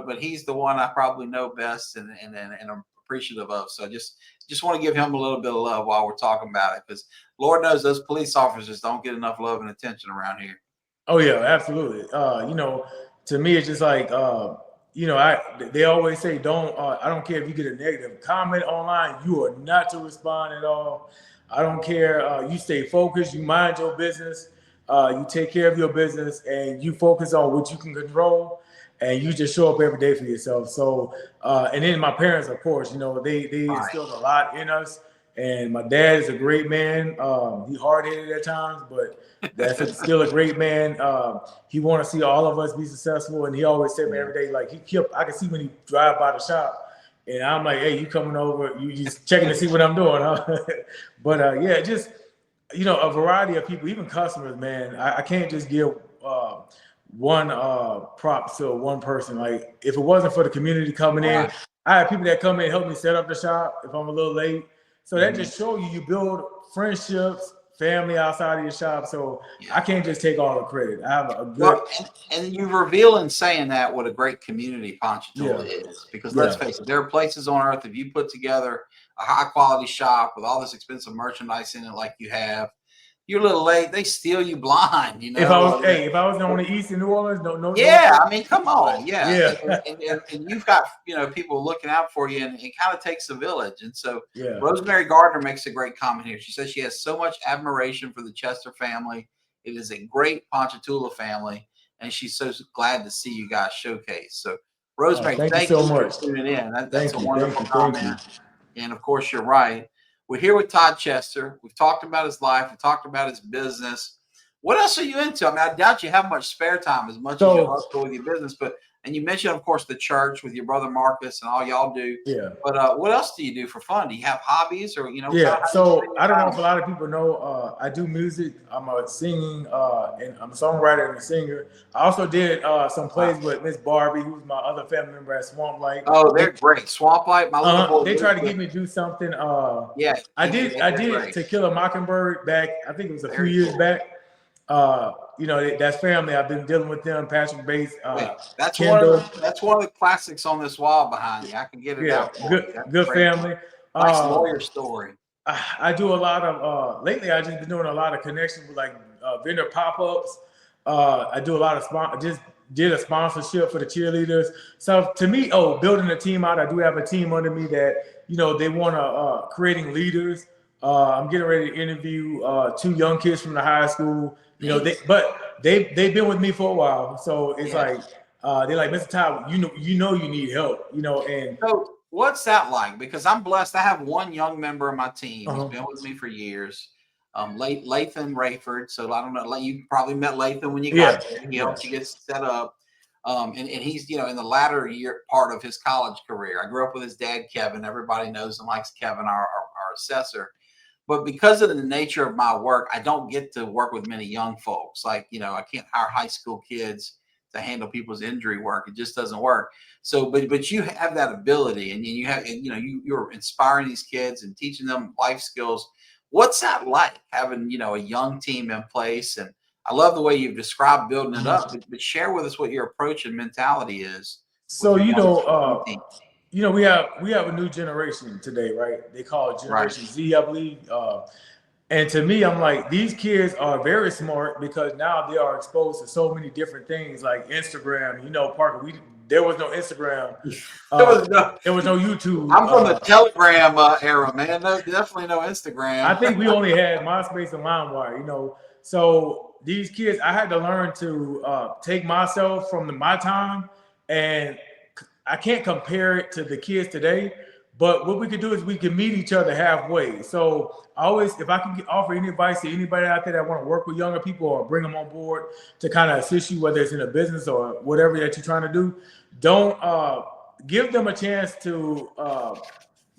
Speaker 1: but he's the one I probably know best and I'm appreciative of. So just want to give him a little bit of love while we're talking about it, because Lord knows those police officers don't get enough love and attention around here.
Speaker 2: Oh yeah, absolutely. To me, it's just like they always say, I don't care if you get a negative comment online, you are not to respond at all. I don't care. You stay focused, you mind your business, you take care of your business, and you focus on what you can control, and you just show up every day for yourself. So, and then my parents, of course, they instilled a lot in us. And my dad is a great man. He's hard-headed at times, but that's still a great man. He want to see all of us be successful, and he always said me every day, like I can see when he drive by the shop, and I'm like, hey, you coming over? You just checking to see what I'm doing, huh? But just a variety of people, even customers, man. I can't just give one props to one person. Like if it wasn't for the community coming in, I have people that come in and help me set up the shop if I'm a little late. So that just shows you build friendships, family outside of your shop. So I can't just take all the credit. I have a good.
Speaker 1: And you reveal in saying that what a great community Ponchatoula is, because let's face it, there are places on earth, if you put together a high quality shop with all this expensive merchandise in it like you have, you're a little late. They steal you blind, you
Speaker 2: If I was,
Speaker 1: know.
Speaker 2: hey, if I was on the East in New Orleans, no.
Speaker 1: Yeah, I mean, come on, yeah,
Speaker 2: Yeah.
Speaker 1: and you've got people looking out for you, and it kind of takes a village. And so,
Speaker 2: Yeah.
Speaker 1: Rosemary Gardner makes a great comment here. She says she has so much admiration for the Chester family. It is a great Ponchatoula family, and she's so glad to see you guys showcase. So, Rosemary,
Speaker 2: Thank you
Speaker 1: thank
Speaker 2: so
Speaker 1: you for
Speaker 2: much.
Speaker 1: tuning in. That's
Speaker 2: Thank
Speaker 1: a
Speaker 2: you.
Speaker 1: wonderful
Speaker 2: Thank you.
Speaker 1: comment. And of course, you're right. We're here with Todd Chester. We've talked about his life. We talked about his business. What else are you into? I mean, I doubt you have much spare time as much as you love to go with your business. And you mentioned, of course, the church with your brother Marcus and all y'all do.
Speaker 2: Yeah.
Speaker 1: But what else do you do for fun? Do you have hobbies or
Speaker 2: Yeah. So I don't know if a lot of people know. I do music. I'm a singing and I'm a songwriter and a singer. I also did some plays with Miss Barbie, who's my other family member at Swamp Light.
Speaker 1: Oh, they're great. Swamp Light, my little boy.
Speaker 2: They tried to get me to do something.
Speaker 1: Yeah,
Speaker 2: I did To Kill a Mockingbird back. I think it was a few years back. That's family. I've been dealing with them. Patrick Bates.
Speaker 1: That's one of the classics on this wall behind you. I can get it out.
Speaker 2: Good family.
Speaker 1: Nice lawyer story.
Speaker 2: I do a lot of lately. I just been doing a lot of connections with like vendor pop-ups. I do a lot of just did a sponsorship for the cheerleaders. So to me, building a team out. I do have a team under me that they want to creating leaders. I'm getting ready to interview 2 young kids from the high school. They've been with me for a while, so it's like they're like, Mr. Todd, you need help, and
Speaker 1: so what's that like? Because I'm blessed. I have one young member of my team who's been with me for years. Lathan Rayford. So I don't know. You probably met Lathan when you got there. He helped you get set up. And he's in the latter year part of his college career. I grew up with his dad, Kevin. Everybody knows and likes Kevin, our assessor. But because of the nature of my work, I don't get to work with many young folks. Like, I can't hire high school kids to handle people's injury work. It just doesn't work. So, but you have that ability, and you're inspiring these kids and teaching them life skills. What's that like, having a young team in place? And I love the way you've described building it up. But share with us what your approach and mentality is.
Speaker 2: So we have a new generation today, right? They call it Generation Z, I believe. And to me, I'm like, these kids are very smart because now they are exposed to so many different things like Instagram. Parker, there was no Instagram. There was no YouTube.
Speaker 1: I'm from the Telegram era, man. No, definitely no Instagram.
Speaker 2: I think we only had MySpace and LimeWire, So these kids, I had to learn to take myself from my time, and I can't compare it to the kids today. But what we could do is we can meet each other halfway. So if I can offer any advice to anybody out there that want to work with younger people or bring them on board to kind of assist you, whether it's in a business or whatever that you're trying to do, don't give them a chance to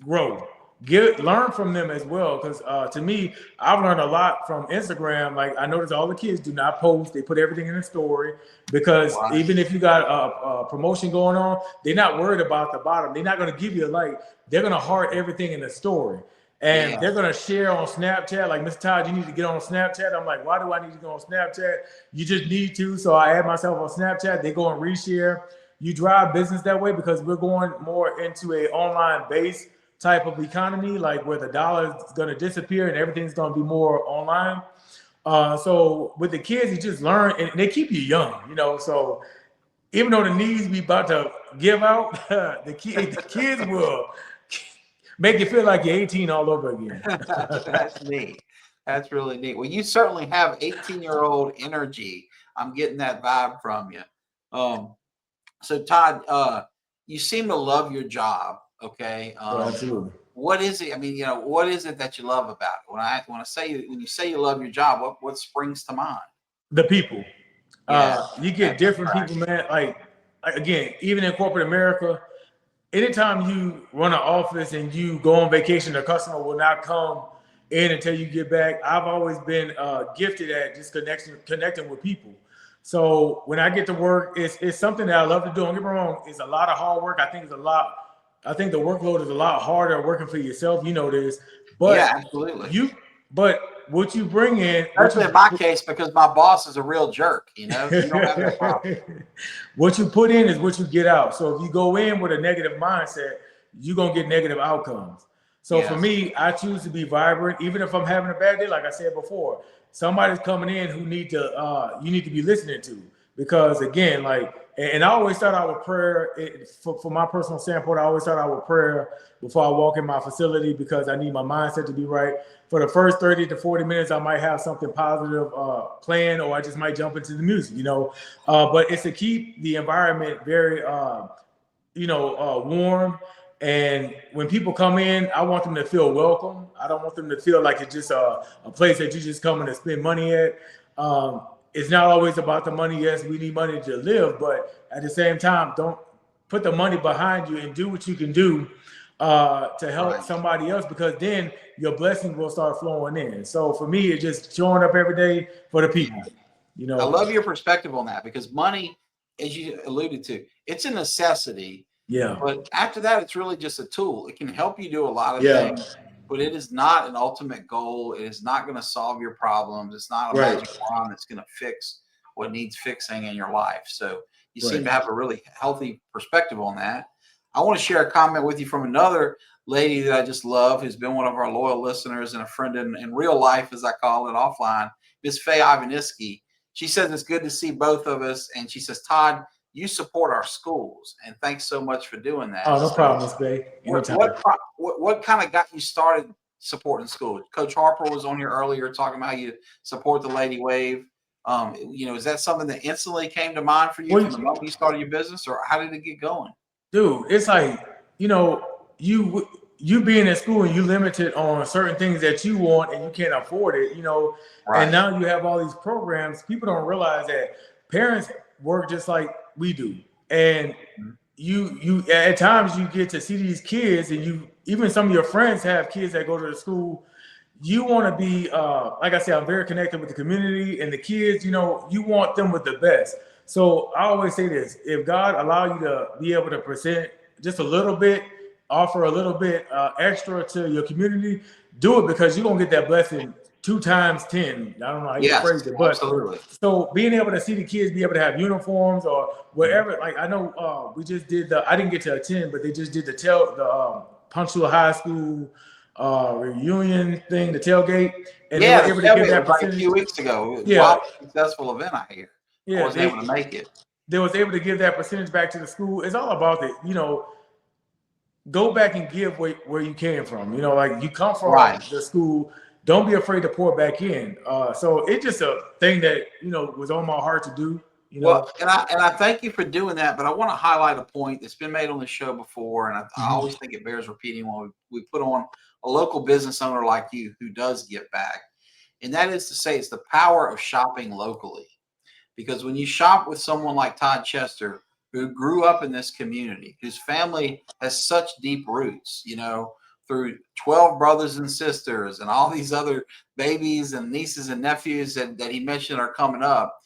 Speaker 2: grow. Learn from them as well, because to me, I've learned a lot from Instagram. Like, I noticed all the kids do not post; they put everything in the story, because even if you got a promotion going on, they're not worried about the bottom. They're not going to give you a like. They're going to heart everything in the story, and they're going to share on Snapchat. Like, Mr. Todd, you need to get on Snapchat. I'm like, why do I need to go on Snapchat? You just need to. So I add myself on Snapchat. They go and reshare. You drive business that way because we're going more into a online base type of economy, like where the dollar is going to disappear and everything's going to be more online. So with the kids, you just learn, and they keep you young, So even though the knees be about to give out, the kids will make you feel like you're 18 all over again.
Speaker 1: That's neat. That's really neat. Well, you certainly have 18-year-old energy. I'm getting that vibe from you. So Todd, you seem to love your job. Okay.
Speaker 2: Absolutely.
Speaker 1: What is it? I mean, what is it that you love about it? When you say you love your job, what springs to mind?
Speaker 2: The people. You get different people, man. Like again, even in corporate America, anytime you run an office and you go on vacation, the customer will not come in until you get back. I've always been gifted at just connecting with people. So when I get to work, it's something that I love to do. Don't get me wrong, it's a lot of hard work. I think the workload is a lot harder working for yourself. You know this, but
Speaker 1: absolutely.
Speaker 2: But what you bring in,
Speaker 1: especially in my case, because my boss is a real jerk. You don't have that problem.
Speaker 2: What you put in is what you get out. So if you go in with a negative mindset, you're gonna get negative outcomes. So for me, I choose to be vibrant, even if I'm having a bad day. Like I said before, somebody's coming in who need to you need to be listening to, because again, like, and I always start out with prayer. For my personal standpoint, I always start out with prayer before I walk in my facility, because I need my mindset to be right. For the first 30 to 40 minutes, I might have something positive planned, or I just might jump into the music, but it's to keep the environment very warm. And when people come in, I want them to feel welcome. I don't want them to feel like it's just a place that you just come in to spend money at. It's not always about the money. Yes, we need money to live, but at the same time, don't put the money behind you and do what you can do to help somebody else, because then your blessings will start flowing in. So for me, it's just showing up every day for the people.
Speaker 1: I love your perspective on that, because money, as you alluded to, it's a necessity.
Speaker 2: Yeah.
Speaker 1: But after that, it's really just a tool. It can help you do a lot of things, but it is not an ultimate goal. It is not going to solve your problems. It's not a magic wand that's going to fix what needs fixing in your life. So you seem to have a really healthy perspective on that. I want to share a comment with you from another lady that I just love, who's been one of our loyal listeners and a friend in real life, as I call it, offline, Miss Faye Ivaniski. She says it's good to see both of us. And she says, Todd, you support our schools, and thanks so much for doing that.
Speaker 2: Oh, no problem, Miss Bay.
Speaker 1: What kind of got you started supporting schools? Coach Harper was on here earlier talking about how you support the Lady Wave. Is that something that instantly came to mind for you from the moment you started your business, or how did it get going?
Speaker 2: Dude, it's like, you being in school and you limited on certain things that you want and you can't afford it, and now you have all these programs. People don't realize that parents work just like we do, and you at times you get to see these kids, and even some of your friends have kids that go to the school. You want to be like I said, I'm very connected with the community and the kids. You want them with the best. So I always say this: if God allow you to be able to present just a little bit, offer a little bit extra to your community, do it, because you're gonna get that blessing 2 times 10. I don't know how you phrase it, but
Speaker 1: absolutely.
Speaker 2: So being able to see the kids be able to have uniforms or whatever, like I know we just did I didn't get to attend, but they just did the Ponchatoula High School reunion thing, the tailgate, and they were able to give that percentage.
Speaker 1: A few weeks ago. It was a successful event, I hear. I wasn't able to make it.
Speaker 2: They was able to give that percentage back to the school. It's all about it, go back and give where you came from. Like you come from the school. Don't be afraid to pour back in. So it's just a thing that was on my heart to do.
Speaker 1: Well, and I thank you for doing that. But I want to highlight a point that's been made on the show before, and I always think it bears repeating when we put on a local business owner like you who does give back, and that is to say, it's the power of shopping locally. Because when you shop with someone like Todd Chester, who grew up in this community, whose family has such deep roots, through 12 brothers and sisters and all these other babies and nieces and nephews that he mentioned are coming up,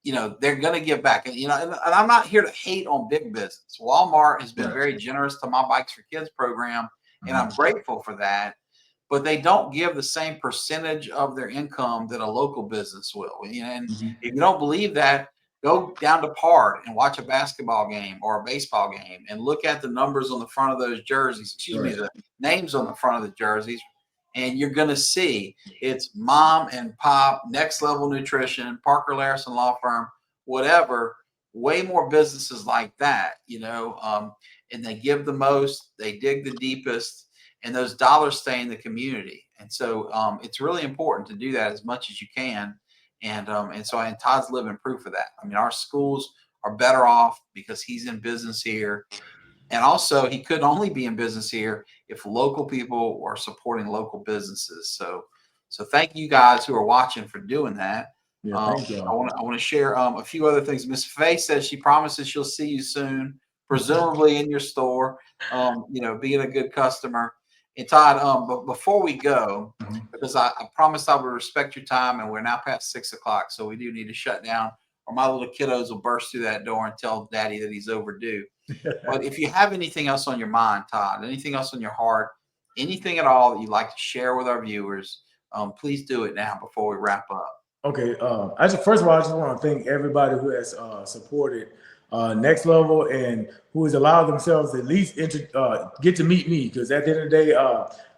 Speaker 1: they're going to give back. And, and I'm not here to hate on big business. Walmart has been very generous to my Bikes for Kids program, and I'm grateful for that. But they don't give the same percentage of their income that a local business will. And if you don't believe that, go down to Pard and watch a basketball game or a baseball game and look at the numbers on the front of those jerseys, the names on the front of the jerseys, and you're going to see it's Mom and Pop, Next Level Nutrition, Parker Layrisson Law Firm, whatever, way more businesses like that, and they give the most, they dig the deepest, and those dollars stay in the community. And so it's really important to do that as much as you can. And Todd's living proof of that. I mean, our schools are better off because he's in business here. And also, he could only be in business here if local people were supporting local businesses. So thank you guys who are watching for doing that.
Speaker 2: Thank you.
Speaker 1: I want to share a few other things. Miss Faye says she promises she'll see you soon, presumably in your store, being a good customer. And Todd, but before we go, because I promised I would respect your time, and we're now past 6 o'clock, so we do need to shut down, or my little kiddos will burst through that door and tell Daddy that he's overdue. But if you have anything else on your mind, Todd, anything else on your heart, anything at all that you'd like to share with our viewers, please do it now before we wrap up.
Speaker 2: Okay. First of all, I just want to thank everybody who has supported Next Level and who has allowed themselves to at least get to meet me, because at the end of the day,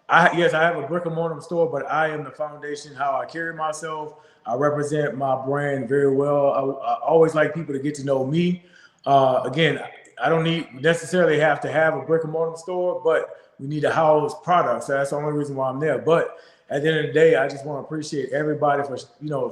Speaker 2: Yes, I have a brick and mortar store, but I am the foundation, how I carry myself. I represent my brand very well. I always like people to get to know me. Again, I don't necessarily have to have a brick and mortar store, but we need to house products. So that's the only reason why I'm there. But at the end of the day, I just want to appreciate everybody for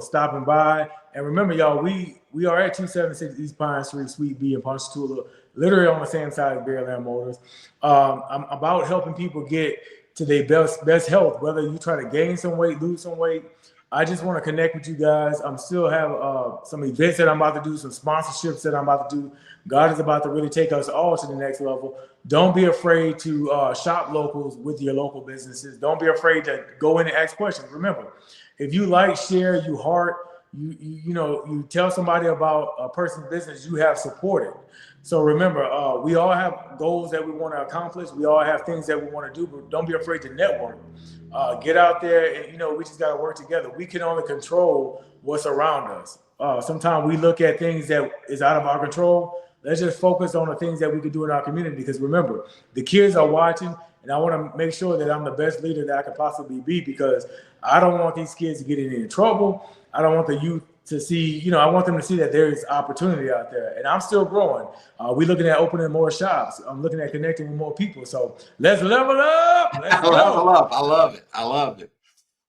Speaker 2: stopping by. And remember, y'all, we are at 276 East Pine Street, Suite B in Ponchatoula, literally on the same side as Bearland Motors. I'm about helping people get to their best health, whether you try to gain some weight, lose some weight. I just want to connect with you guys. I'm still have some events that I'm about to do, some sponsorships that I'm about to do. God is about to really take us all to the next level. Don't be afraid to shop locals with your local businesses. Don't be afraid to go in and ask questions. Remember, if you like, share, you heart, you tell somebody about a person's business you have supported. So remember, we all have goals that we want to accomplish. We all have things that we want to do, but don't be afraid to network. Get out there, and we just got to work together. We can only control what's around us. Sometimes we look at things that is out of our control. Let's just focus on the things that we can do in our community, because remember, the kids are watching, and I want to make sure that I'm the best leader that I could possibly be, because I don't want these kids to get in any trouble. I don't want the youth to see, I want them to see that there is opportunity out there, and I'm still growing. We're looking at opening more shops. I'm looking at connecting with more people. So let's level up. Let's
Speaker 1: level up. I love it. I love it.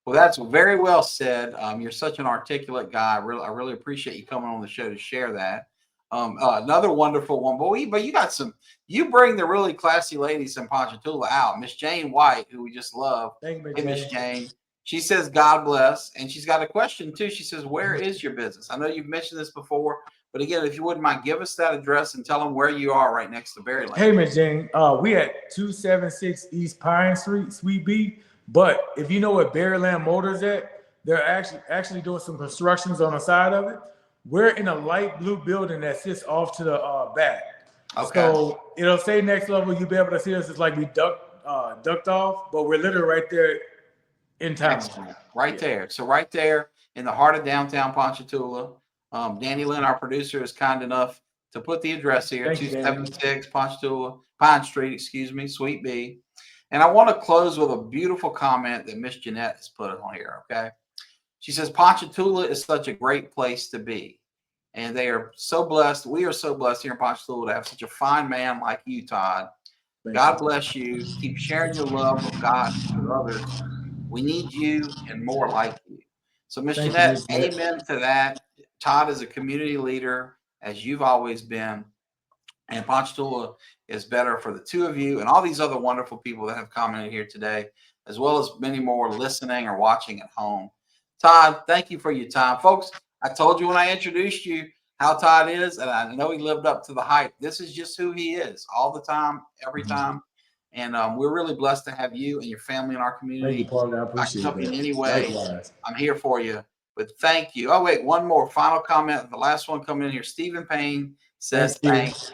Speaker 1: Well, that's very well said. You're such an articulate guy. I really appreciate you coming on the show to share that. Another wonderful one, but you got some. You bring the really classy ladies in Ponchatoula out. Miss Jane White, who we just love.
Speaker 2: Thank you,
Speaker 1: hey, Miss Jane. She says, "God bless," and she's got a question too. She says, "Where is your business?" I know you've mentioned this before, but again, if you wouldn't mind, give us that address and tell them where you are right next to Berryland.
Speaker 2: Hey, Miss Jane, we at 276 East Pine Street, Suite B. But if you know what Bearland Motors at, they're actually doing some constructions on the side of it. We're in a light blue building that sits off to the back.
Speaker 1: Okay.
Speaker 2: So it'll say next level. You'll be able to see us. It's like we ducked off, but we're literally right there in town.
Speaker 1: Excellent. Right there. So right there in the heart of downtown Ponchatoula. Danny Lynn, our producer, is kind enough to put the address here, 276 Ponchatoula, Pine Street, Suite B. And I want to close with a beautiful comment that Miss Jeanette has put on here, okay? She says, Ponchatoula is such a great place to be. And they are so blessed. We are so blessed here in Ponchatoula to have such a fine man like you, Todd. God bless you. Keep sharing your love of God with others. We need you and more like you. So, Miss Jeanette, amen to that. Todd is a community leader, as you've always been. And Ponchatoula is better for the two of you and all these other wonderful people that have commented here today, as well as many more listening or watching at home. Todd, thank you for your time. Folks, I told you when I introduced you how Todd is, and I know he lived up to the hype. This is just who he is all the time, every time. And we're really blessed to have you and your family in our community.
Speaker 2: Thank you, Parker. I appreciate it.
Speaker 1: In any way, I'm here for you. But thank you. Oh, wait, one more final comment. The last one coming in here. Stephen Payne says thanks.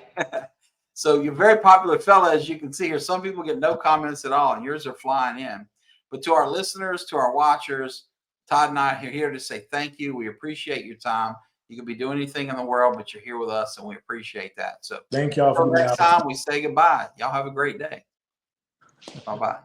Speaker 1: So you're a very popular fella, as you can see here. Some people get no comments at all, and yours are flying in. But to our listeners, to our watchers, Todd and I are here to say thank you. We appreciate your time. You could be doing anything in the world, but you're here with us, and we appreciate that. So
Speaker 2: thank y'all for
Speaker 1: next time we say goodbye. Y'all have a great day. Bye-bye.